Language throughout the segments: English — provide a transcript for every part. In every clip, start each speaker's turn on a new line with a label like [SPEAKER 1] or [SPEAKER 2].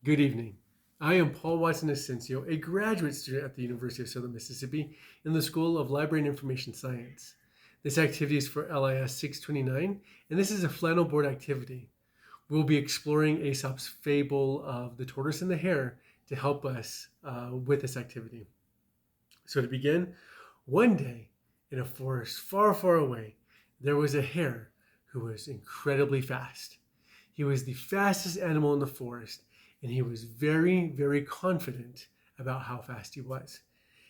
[SPEAKER 1] Good evening. I am Paul Watson-Ausencio, a graduate student at the University of Southern Mississippi in the School of Library and Information Science. This activity is for LIS 629, and this is a flannel board activity. We'll be exploring Aesop's fable of the tortoise and the hare to help us with this activity. So to begin, one day in a forest far, far away, there was a hare who was incredibly fast. He was the fastest animal in the forest, and he was very, very confident about how fast he was.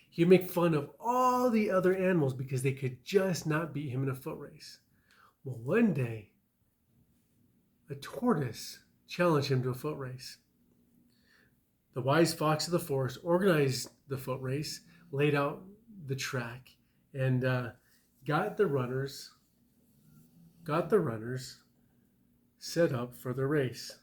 [SPEAKER 1] He'd make fun of all the other animals because they could just not beat him in a foot race. Well, one day, a tortoise challenged him to a foot race. The wise fox of the forest organized the foot race, laid out the track, and got the runners set up for the race.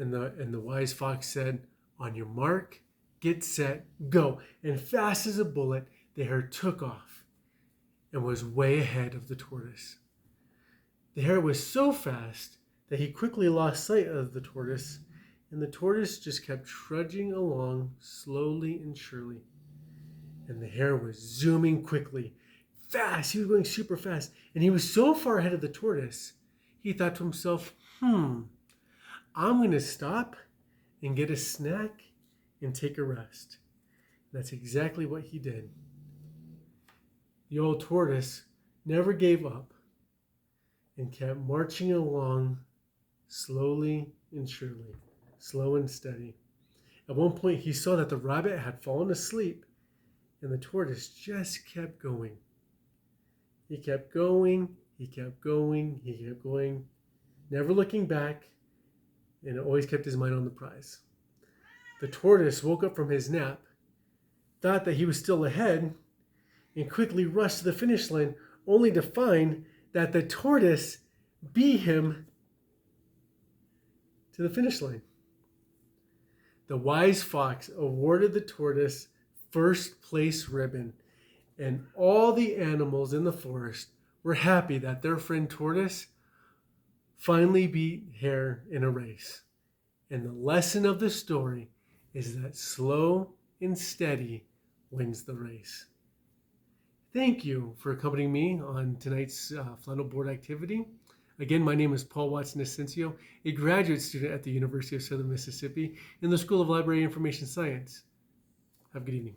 [SPEAKER 1] And the wise fox said, "On your mark, get set, go." And fast as a bullet, the hare took off and was way ahead of the tortoise. The hare was so fast that he quickly lost sight of the tortoise, and the tortoise just kept trudging along slowly and surely. And the hare was zooming quickly, fast. He was going super fast, and he was so far ahead of the tortoise, he thought to himself, I'm going to stop and get a snack and take a rest. That's exactly what he did. The old tortoise never gave up and kept marching along slowly and surely, slow and steady. At one point, he saw that the rabbit had fallen asleep, and the tortoise just kept going. He kept going, he kept going, he kept going, never looking back, and always kept his mind on the prize. The tortoise woke up from his nap, thought that he was still ahead, and quickly rushed to the finish line, only to find that the tortoise beat him to the finish line. The wise fox awarded the tortoise first place ribbon, and all the animals in the forest were happy that their friend tortoise finally beat hare in a race. And the lesson of the story is that slow and steady wins the race. Thank you for accompanying me on tonight's flannel board activity. Again, my name is Paul Watson-Ausencio, a graduate student at the University of Southern Mississippi in the School of Library and Information Science. Have a good evening.